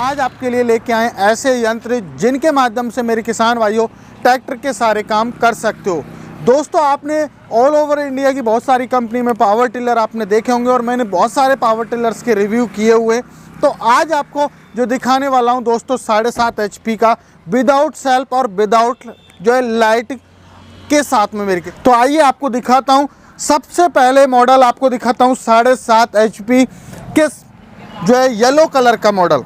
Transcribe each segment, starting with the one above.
आज आपके लिए लेके आए ऐसे यंत्र जिनके माध्यम से मेरे किसान भाइयों ट्रैक्टर के सारे काम कर सकते हो। दोस्तों, आपने ऑल ओवर इंडिया की बहुत सारी कंपनी में पावर टिलर आपने देखे होंगे और मैंने बहुत सारे पावर टिलर्स के रिव्यू किए हुए। तो आज आपको जो दिखाने वाला हूं दोस्तों 7.5 HP का विदाउट सेल्फ और विदाउट जो है लाइट के साथ में मेरे तो आइए आपको दिखाता हूं। सबसे पहले मॉडल आपको दिखाता हूं 7.5 HP के जो है येलो कलर का मॉडल।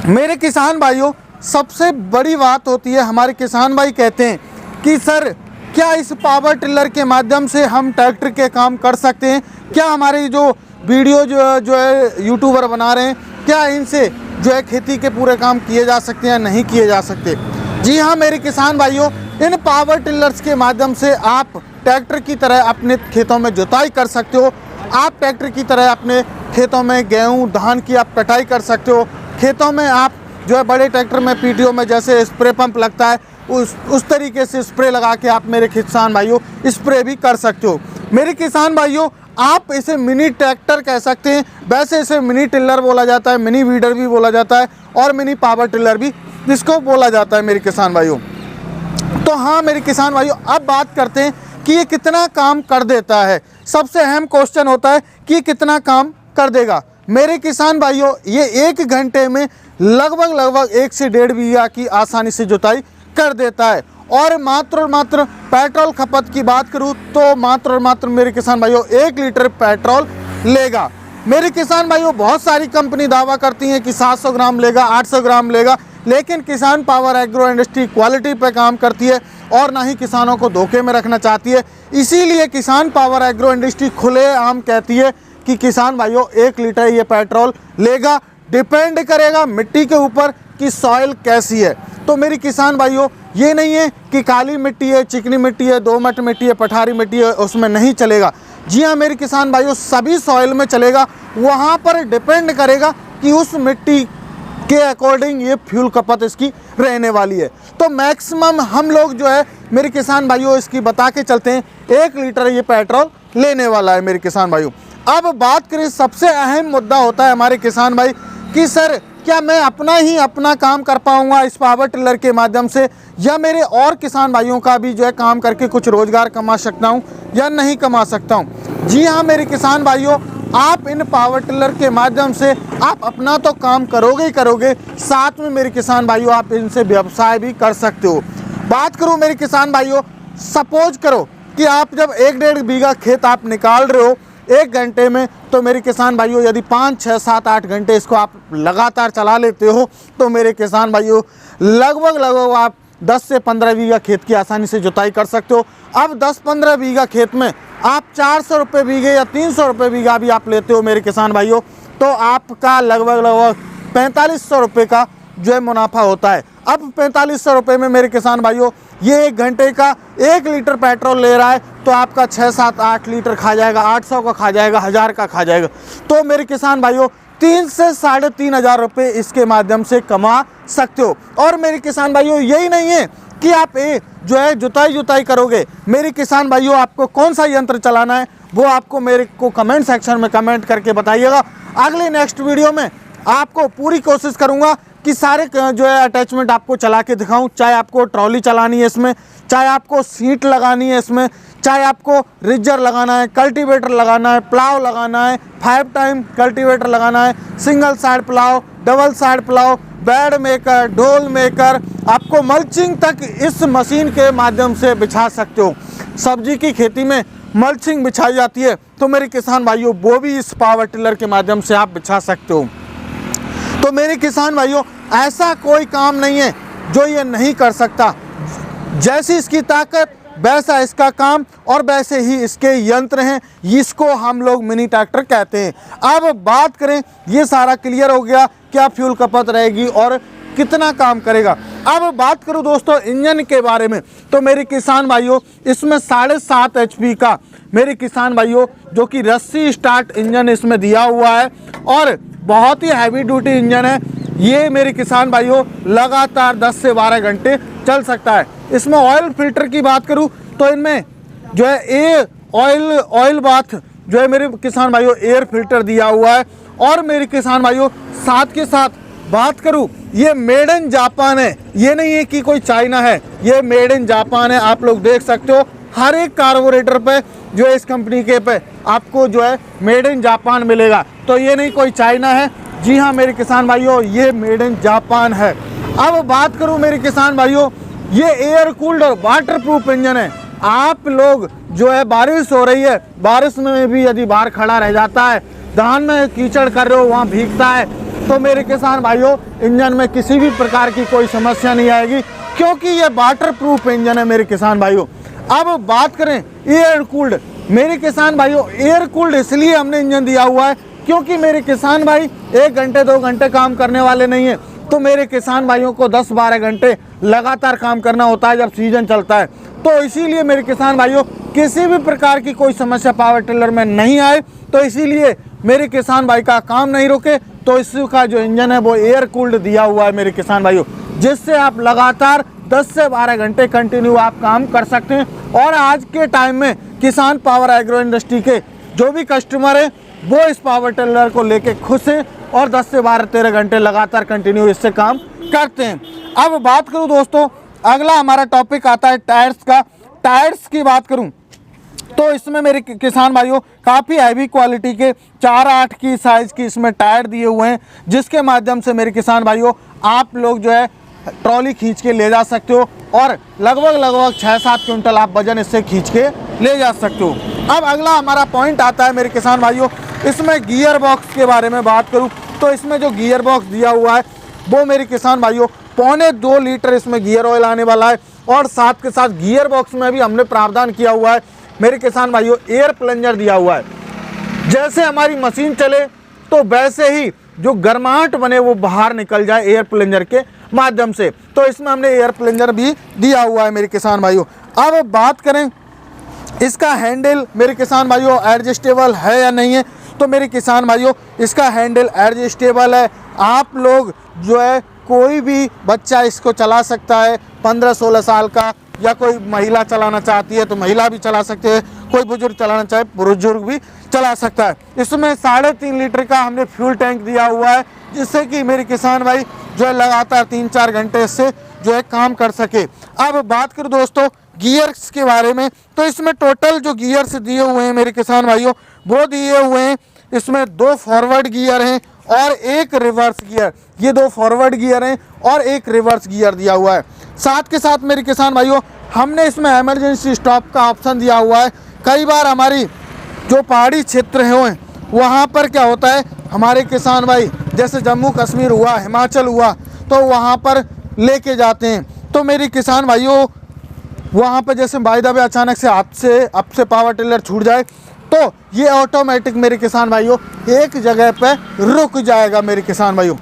मेरे किसान भाइयों, सबसे बड़ी बात होती है, हमारे किसान भाई कहते हैं कि सर क्या इस पावर टिलर के माध्यम से हम ट्रैक्टर के काम कर सकते हैं? क्या हमारे जो वीडियो जो है यूट्यूबर बना रहे हैं, क्या इनसे जो है खेती के पूरे काम किए जा सकते हैं या नहीं किए जा सकते? जी हाँ मेरे किसान भाइयों, इन पावर टिलर्स के माध्यम से आप ट्रैक्टर की तरह अपने खेतों में जुताई कर सकते हो। आप ट्रैक्टर की तरह अपने खेतों में गेहूं धान की आप कटाई कर सकते हो। खेतों में आप जो है बड़े ट्रैक्टर में पीटीओ में जैसे स्प्रे पंप लगता है उस तरीके से स्प्रे लगा के आप मेरे किसान भाइयों स्प्रे भी कर सकते हो। मेरे किसान भाइयों, आप इसे मिनी ट्रैक्टर कह सकते हैं, वैसे इसे मिनी टिलर बोला जाता है, मिनी वीडर भी बोला जाता है और मिनी पावर टिलर भी इसको बोला जाता है मेरे किसान भाइयों। तो हाँ मेरे किसान भाइयों, अब बात करते हैं कि ये कितना काम कर देता है। सबसे अहम क्वेश्चन होता है कि कितना काम कर देगा। मेरे किसान भाइयों, ये 1 घंटे में लगभग 1 से 1.5 बीघा की आसानी से जुताई कर देता है। और मात्र पेट्रोल खपत की बात करूं तो मात्र मेरे किसान भाइयों 1 लीटर पेट्रोल लेगा। मेरे किसान भाइयों, बहुत सारी कंपनी दावा करती हैं कि 700 ग्राम लेगा, 800 ग्राम लेगा, लेकिन किसान पावर एग्रो इंडस्ट्री क्वालिटी पे काम करती है और ना ही किसानों को धोखे में रखना चाहती है। इसीलिए किसान पावर एग्रो इंडस्ट्री खुलेआम कहती है कि किसान भाइयों 1 लीटर ये पेट्रोल लेगा। डिपेंड करेगा मिट्टी के ऊपर कि सॉइल कैसी है। तो मेरे किसान भाइयों, ये नहीं है कि काली मिट्टी है, चिकनी मिट्टी है, दोमट मिट्टी है, पठारी मिट्टी है, उसमें नहीं चलेगा। जी हाँ मेरे किसान भाइयों, सभी सॉइल में चलेगा। वहाँ पर डिपेंड करेगा कि उस मिट्टी के अकॉर्डिंग ये फ्यूल खपत इसकी रहने वाली है। तो मैक्सिमम हम लोग जो है मेरे किसान भाइयों इसकी बता के चलते हैं 1 लीटर ये पेट्रोल लेने वाला है मेरे किसान भाइयों। अब बात करें, सबसे अहम मुद्दा होता है हमारे किसान भाई कि सर क्या मैं अपना काम कर पाऊंगा इस पावर टिलर के माध्यम से, या मेरे और किसान भाइयों का भी जो है काम करके कुछ रोजगार कमा सकता हूं या नहीं कमा सकता हूं? जी हाँ मेरे किसान भाइयों, आप इन पावर टिलर के माध्यम से आप अपना तो काम करोगे ही करोगे, साथ में मेरे किसान भाइयों आप इनसे व्यवसाय भी कर सकते हो। बात करूं मेरे किसान भाइयों, सपोज करो कि आप जब 1.5 बीघा खेत आप निकाल रहे हो 1 घंटे में, तो मेरे किसान भाइयों यदि 5, 6, 7, 8 घंटे इसको आप लगातार चला लेते हो तो मेरे किसान भाइयों लगभग आप 10 से 15 बीघा खेत की आसानी से जुताई कर सकते हो। अब 10-15 बीघा खेत में आप 400 रुपये बीघे या 300 रुपये बीघा भी आप लेते हो मेरे किसान भाइयों, तो आपका लगभग 4500 रुपये का जो है मुनाफा होता है। अब 4500 रुपये में मेरे किसान भाइयों ये 1 घंटे का 1 लीटर पेट्रोल ले रहा है, तो आपका 6, 7, 8 लीटर खा जाएगा, 800 का खा जाएगा, 1000 का खा जाएगा। तो मेरे किसान भाइयों 3 से 3500 रुपये इसके माध्यम से कमा सकते हो। और मेरे किसान भाइयों, यही नहीं है कि आप जो है जुताई करोगे। मेरे किसान भाइयों, आपको कौन सा यंत्र चलाना है वो आपको मेरे को कमेंट सेक्शन में कमेंट करके बताइएगा। अगले नेक्स्ट वीडियो में आपको पूरी कोशिश करूंगा कि सारे जो है अटैचमेंट आपको चला के दिखाऊं। चाहे आपको ट्रॉली चलानी है इसमें, चाहे आपको सीट लगानी है इसमें, चाहे आपको रिजर लगाना है, कल्टीवेटर लगाना है, प्लाव लगाना है, 5 टाइम कल्टीवेटर लगाना है, single side plough, double side plough, bed maker, ढोल मेकर, आपको मल्चिंग तक इस मशीन के माध्यम से बिछा सकते हो। सब्जी की खेती में मल्चिंग बिछाई जाती है, तो मेरे किसान भाइयों वो भी इस पावर टिलर के माध्यम से आप बिछा सकते हो। तो मेरे किसान भाइयों, ऐसा कोई काम नहीं है जो ये नहीं कर सकता। जैसी इसकी ताकत वैसा इसका काम और वैसे ही इसके यंत्र हैं, इसको हम लोग मिनी ट्रैक्टर कहते हैं। अब बात करें, ये सारा क्लियर हो गया क्या फ्यूल खपत रहेगी और कितना काम करेगा। अब बात करूं दोस्तों इंजन के बारे में, तो मेरे किसान भाइयों इसमें 7.5 HP का मेरे किसान भाइयों जो कि रस्सी स्टार्ट इंजन इसमें दिया हुआ है और बहुत ही हैवी ड्यूटी इंजन है। ये मेरे किसान भाइयों लगातार 10 से 12 घंटे चल सकता है। इसमें ऑयल फिल्टर की बात करूं तो इनमें जो है ऑयल बाथ जो है मेरे किसान भाइयों एयर फिल्टर दिया हुआ है। और मेरे किसान भाइयों साथ के साथ बात करूं, ये मेड इन जापान है, ये नहीं है कि कोई चाइना है, ये मेड इन जापान है। आप लोग देख सकते हो हर एक कार्बोरेटर पे जो है इस कंपनी के पे आपको जो है मेड इन जापान मिलेगा। तो ये नहीं कोई चाइना है, जी हाँ मेरे किसान भाइयों, ये मेड इन जापान है। अब बात करूं मेरे किसान भाइयों, ये एयर कूल्ड और वाटर प्रूफ इंजन है। आप लोग जो है बारिश हो रही है, बारिश में भी यदि बाहर खड़ा रह जाता है, धान में कीचड़ कर रहे हो, वहाँ भीगता है, तो मेरे किसान भाइयों इंजन में किसी भी प्रकार की कोई समस्या नहीं आएगी, क्योंकि ये वाटर प्रूफ इंजन है मेरे किसान भाइयों। अब बात करें एयर कूल्ड, मेरे किसान भाइयों एयर कूल्ड इसलिए हमने इंजन दिया हुआ है क्योंकि मेरे किसान भाई 1 घंटे 2 घंटे काम करने वाले नहीं है। तो मेरे किसान भाइयों को 10-12 घंटे लगातार काम करना होता है जब सीजन चलता है। तो इसीलिए मेरे किसान भाइयों किसी भी प्रकार की कोई समस्या पावर टिलर में नहीं आए, तो इसीलिए मेरे किसान भाई का काम नहीं रुके। तो इसका जो इंजन है वो एयर कूल्ड दिया हुआ है मेरे किसान भाइयों, जिससे आप लगातार 10 से 12 घंटे कंटिन्यू आप काम कर सकते हैं। और आज के टाइम में किसान पावर एग्रो इंडस्ट्री के जो भी कस्टमर है वो इस पावर टिलर को लेके खुश हैं और 10 से 12-13 घंटे लगातार कंटिन्यू इससे काम करते हैं। अब बात करूं दोस्तों, अगला हमारा टॉपिक आता है टायर्स का। टायर्स की बात करूं तो इसमें मेरे किसान भाइयों काफ़ी हैवी क्वालिटी के 4-8 की साइज़ की इसमें टायर दिए हुए हैं, जिसके माध्यम से मेरे किसान भाइयों आप लोग जो है ट्रॉली खींच के ले जा सकते हो और लगभग 6-7 क्विंटल आप वजन इससे खींच के ले जा सकते हो। अब अगला हमारा पॉइंट आता है मेरे किसान भाइयों, इसमें गियर बॉक्स के बारे में बात करूं तो इसमें जो गियर बॉक्स दिया हुआ है वो मेरे किसान भाइयों 1.25 लीटर इसमें गियर ऑयल आने वाला है। और साथ के साथ गियर बॉक्स में भी हमने प्रावधान किया हुआ है मेरे किसान भाइयों, एयर प्लंजर दिया हुआ है। जैसे हमारी मशीन चले तो वैसे ही जो गर्माहट बने वो बाहर निकल जाए एयर प्लंजर के माध्यम से, तो इसमें हमने एयर प्लंजर भी दिया हुआ है मेरे किसान भाइयों। अब बात करें इसका हैंडल मेरे किसान भाइयों एडजस्टेबल है या नहीं है, तो मेरे किसान भाइयों इसका हैंडल एडजस्टेबल है। आप लोग जो है कोई भी बच्चा इसको चला सकता है, 15-16 साल का, या कोई महिला चलाना चाहती है तो महिला भी चला सकते हैं, कोई बुजुर्ग चलाना चाहे बुजुर्ग भी चला सकता है। इसमें 3.5 लीटर का हमने फ्यूल टैंक दिया हुआ है, जिससे कि मेरे किसान भाई जो है लगातार 3-4 घंटे इससे जो है काम कर सके। अब बात करूं दोस्तों गियर्स के बारे में, तो इसमें टोटल जो गियर्स दिए हुए हैं मेरे किसान भाइयों वो दिए हुए हैं, इसमें 2 फॉरवर्ड गियर हैं और 1 रिवर्स गियर, ये 2 फॉरवर्ड गियर हैं और 1 रिवर्स गियर दिया हुआ है। साथ के साथ मेरे किसान भाइयों हमने इसमें इमरजेंसी स्टॉप का ऑप्शन दिया हुआ है। कई बार हमारी जो पहाड़ी क्षेत्र हैं वहाँ पर क्या होता है, हमारे किसान भाई जैसे जम्मू कश्मीर हुआ, हिमाचल हुआ, तो वहाँ पर लेके जाते हैं। तो मेरे किसान भाइयों वहाँ पर जैसे बाय द वे अचानक से आपसे पावर टिलर छूट जाए तो ये ऑटोमेटिक मेरे किसान भाइयों एक जगह पे रुक जाएगा मेरे किसान भाइयों।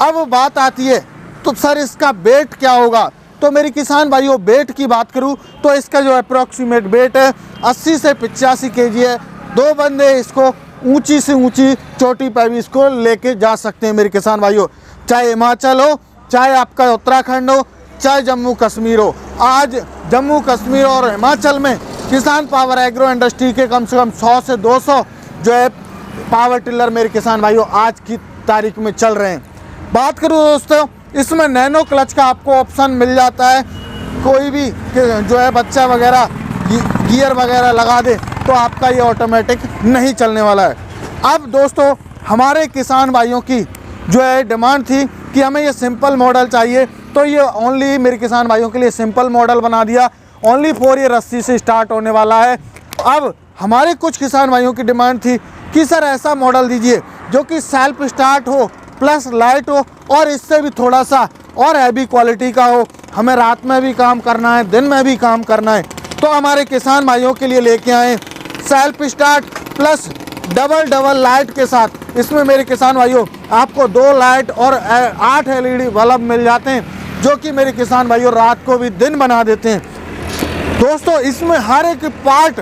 अब बात आती है तो सर इसका वेट क्या होगा, तो मेरे किसान भाइयों वेट की बात करूं तो इसका जो अप्रॉक्सीमेट वेट है 80 से 85 kg है। 2 बंदे इसको ऊंची से ऊंची चोटी पर भी इसको लेके जा सकते हैं मेरे किसान भाइयों, चाहे हिमाचल हो, चाहे आपका उत्तराखंड हो, चाहे जम्मू कश्मीर हो। आज जम्मू कश्मीर और हिमाचल में किसान पावर एग्रो इंडस्ट्री के कम से कम 100 से 200 जो है पावर टिलर मेरे किसान भाइयों आज की तारीख में चल रहे हैं। बात करूँ दोस्तों इसमें नैनो क्लच का आपको ऑप्शन मिल जाता है, कोई भी जो है बच्चा वगैरह गियर वगैरह लगा दे तो आपका ये ऑटोमेटिक नहीं चलने वाला है। अब दोस्तों हमारे किसान भाइयों की जो है डिमांड थी कि हमें ये सिंपल मॉडल चाहिए, तो ये ओनली मेरे किसान भाइयों के लिए सिंपल मॉडल बना दिया। ओनली 4 ये रस्सी से स्टार्ट होने वाला है। अब हमारे कुछ किसान भाइयों की डिमांड थी कि सर ऐसा मॉडल दीजिए जो कि सेल्फ स्टार्ट हो प्लस लाइट हो और इससे भी थोड़ा सा और हैवी क्वालिटी का हो, हमें रात में भी काम करना है, दिन में भी काम करना है। तो हमारे किसान भाइयों के लिए लेके आए self start plus double light के साथ। इसमें मेरे किसान भाइयों आपको 2 लाइट और 8 LED बल्ब मिल जाते हैं, जो कि मेरे किसान भाइयों रात को भी दिन बना देते हैं। दोस्तों इसमें हर एक पार्ट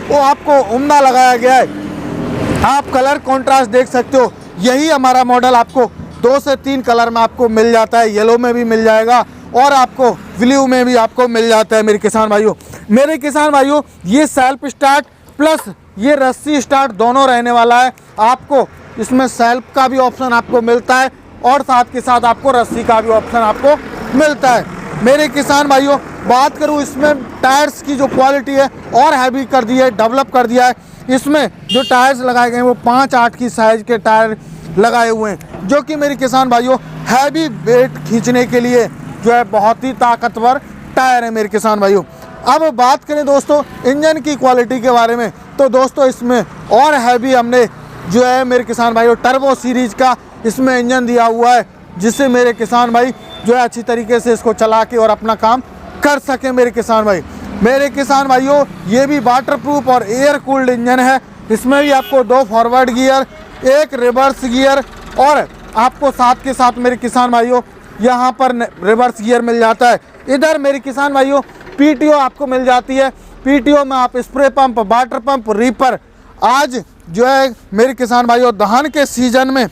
वो आपको उम्दा लगाया गया है। आप कलर कॉन्ट्रास्ट देख सकते हो, यही हमारा मॉडल आपको 2 से 3 कलर में आपको मिल जाता है, येलो में भी मिल जाएगा और आपको ब्लू में भी आपको मिल जाता है मेरे किसान भाइयों। मेरे किसान भाइयों ये सेल्फ स्टार्ट प्लस ये रस्सी स्टार्ट दोनों रहने वाला है। आपको इसमें सेल्फ का भी ऑप्शन आपको मिलता है और साथ के साथ आपको रस्सी का भी ऑप्शन आपको मिलता है। मेरे किसान भाइयों, बात करूं इसमें टायर्स की जो क्वालिटी है और हैवी कर दी है, डेवलप कर दिया है। इसमें जो टायर्स लगाए गए हैं वो 5-8 की साइज़ के टायर लगाए हुए हैं, जो कि मेरे किसान भाइयों हैवी वेट खींचने के लिए जो है बहुत ही ताकतवर टायर है मेरे किसान भाइयों। अब बात करें दोस्तों इंजन की क्वालिटी के बारे में, तो दोस्तों इसमें और हैवी हमने जो है मेरे किसान भाइयों टर्बो सीरीज़ का इसमें इंजन दिया हुआ है, जिससे मेरे किसान भाई जो है अच्छी तरीके से इसको चला के और अपना काम कर सकें मेरे किसान भाई। मेरे किसान भाइयों ये भी वाटरप्रूफ और एयर कूल्ड इंजन है। इसमें भी आपको 2 फॉरवर्ड गियर, 1 रिवर्स गियर और आपको साथ के साथ मेरे किसान भाइयों यहाँ पर रिवर्स गियर मिल जाता है। इधर मेरे किसान भाइयों पीटीओ आपको मिल जाती है। पीटीओ में आप spray pump, water pump, reaper, आज जो है मेरे किसान भाइयों धान के सीजन में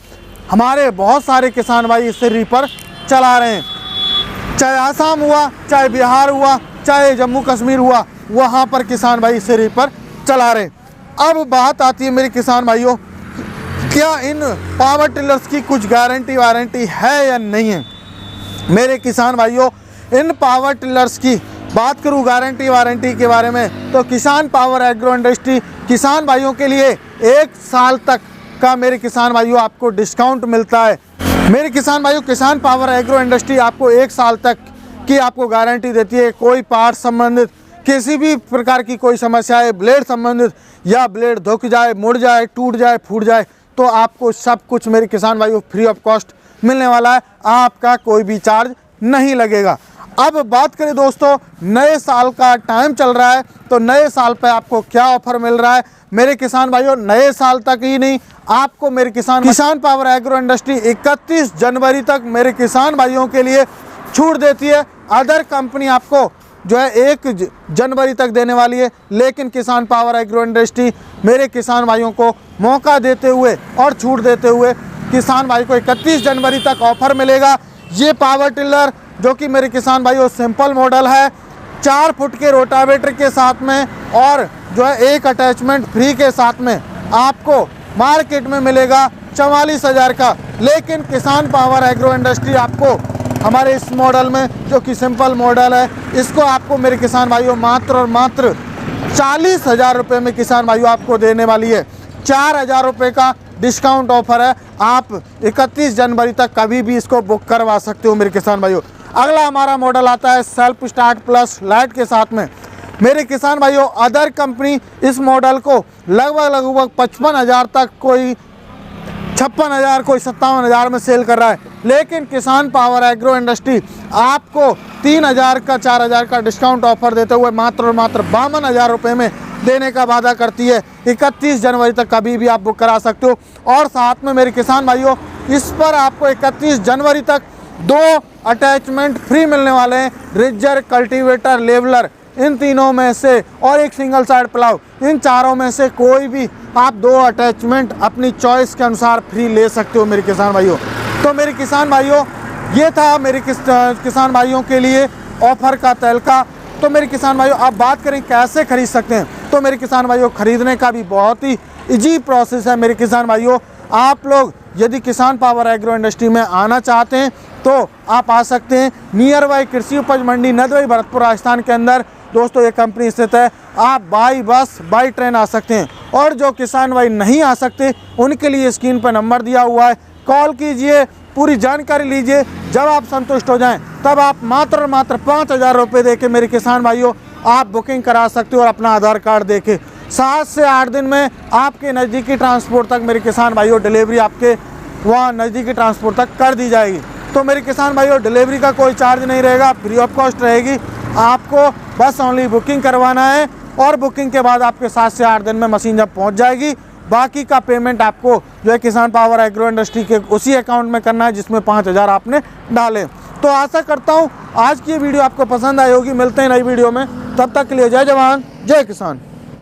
हमारे बहुत सारे किसान भाई इससे रीपर चला रहे हैं। चाहे आसाम हुआ, चाहे बिहार हुआ, चाहे जम्मू कश्मीर हुआ, वहाँ पर किसान भाई इससे रीपर चला रहे हैं। अब बात आती है मेरे किसान भाइयों, क्या इन पावर टिलर्स की कुछ गारंटी वारंटी है या नहीं है। मेरे किसान भाइयों इन पावर टिलर्स की बात करूं गारंटी वारंटी के बारे में, तो किसान पावर एग्रो इंडस्ट्री किसान भाइयों के लिए 1 साल तक का मेरे किसान भाइयों आपको डिस्काउंट मिलता है। मेरे किसान भाइयों किसान पावर एग्रो इंडस्ट्री आपको 1 साल तक की आपको गारंटी देती है। कोई पार्ट संबंधित किसी भी प्रकार की कोई समस्या है, ब्लेड संबंधित, या ब्लेड धुक जाए, मुड़ जाए, टूट जाए, फूट जाए, तो आपको सब कुछ मेरे किसान भाइयों फ्री ऑफ कॉस्ट मिलने वाला है। आपका कोई भी चार्ज नहीं लगेगा। अब बात करें दोस्तों नए साल का टाइम चल रहा है, तो नए साल पे आपको क्या ऑफर मिल रहा है मेरे किसान भाइयों। नए साल तक ही नहीं, आपको मेरे किसान पावर एग्रो इंडस्ट्री 31 जनवरी तक मेरे किसान भाइयों के लिए छूट देती है। अदर कंपनी आपको जो है 1 जनवरी तक देने वाली है, लेकिन किसान पावर एग्रो इंडस्ट्री मेरे किसान भाइयों को मौका देते हुए और छूट देते हुए किसान भाई को 31 जनवरी तक ऑफर मिलेगा। ये पावर टिलर जो कि मेरे किसान भाइयों सिंपल मॉडल है, 4 फुट के रोटावेटर के साथ में और जो है 1 अटैचमेंट फ्री के साथ में आपको मार्केट में मिलेगा 44,000 का। लेकिन किसान पावर एग्रो इंडस्ट्री आपको हमारे इस मॉडल में जो कि सिंपल मॉडल है, इसको आपको मेरे किसान भाइयों मात्र और मात्र 40,000 रुपये में किसान भाइयों आपको देने वाली है। 4,000 रुपये का डिस्काउंट ऑफर है। आप 31 जनवरी तक कभी भी इसको बुक करवा सकते हो मेरे किसान भाइयों। अगला हमारा मॉडल आता है सेल्फ स्टार्ट प्लस लाइट के साथ में। मेरे किसान भाइयों अदर कंपनी इस मॉडल को लगभग 55,000 तक, कोई 56,000, कोई 57,000 में सेल कर रहा है, लेकिन किसान पावर एग्रो इंडस्ट्री आपको 3,000 का 4,000 का डिस्काउंट ऑफर देते हुए मात्र और मात्र 52,000 रुपये में देने का वादा करती है। 31 जनवरी तक कभी भी आप बुक करा सकते हो। और साथ में मेरे किसान भाइयों इस पर आपको 31 जनवरी तक 2 अटैचमेंट फ्री मिलने वाले हैं, रिजर, कल्टीवेटर, लेवलर, इन तीनों में से, और 1 सिंगल साइड प्लाव, इन चारों में से कोई भी आप 2 अटैचमेंट अपनी चॉइस के अनुसार फ्री ले सकते हो मेरे किसान भाइयों। तो मेरे किसान भाइयों ये था मेरे किसान भाइयों के लिए ऑफर का तहलका। तो मेरे किसान भाइयों अब बात करें कैसे खरीद सकते हैं, तो मेरे किसान भाइयों खरीदने का भी बहुत ही इजी प्रोसेस है मेरे किसान भाइयों। आप लोग यदि किसान पावर एग्रो इंडस्ट्री में आना चाहते हैं तो आप आ सकते हैं। नियर बाई कृषि उपज मंडी नदवाई भरतपुर राजस्थान के अंदर दोस्तों ये कंपनी स्थित है। आप बाई बस बाई ट्रेन आ सकते हैं, और जो किसान भाई नहीं आ सकते उनके लिए स्क्रीन पर नंबर दिया हुआ है, कॉल कीजिए, पूरी जानकारी लीजिए। जब आप संतुष्ट हो जाएं तब आप मात्र और मात्र 5,000 रुपये दे के मेरे किसान भाइयों आप बुकिंग करा सकते हो, और अपना आधार कार्ड दे के 7 से 8 दिन में आपके नज़दीकी ट्रांसपोर्ट तक मेरे किसान भाइयों डिलीवरी आपके वहाँ नज़दीकी ट्रांसपोर्ट तक कर दी जाएगी। तो मेरे किसान भाइयों डिलीवरी का कोई चार्ज नहीं रहेगा, फ्री ऑफ कॉस्ट रहेगी। आपको बस ओनली बुकिंग करवाना है, और बुकिंग के बाद आपके 7 से 8 दिन में मशीन जब पहुंच जाएगी, बाकी का पेमेंट आपको जो है किसान पावर एग्रो इंडस्ट्री के उसी अकाउंट में करना है जिसमें 5,000 आपने डाले। तो आशा करता हूँ आज की वीडियो आपको पसंद आई होगी। मिलते हैं नई वीडियो में, तब तक के लिए जय जवान जय किसान।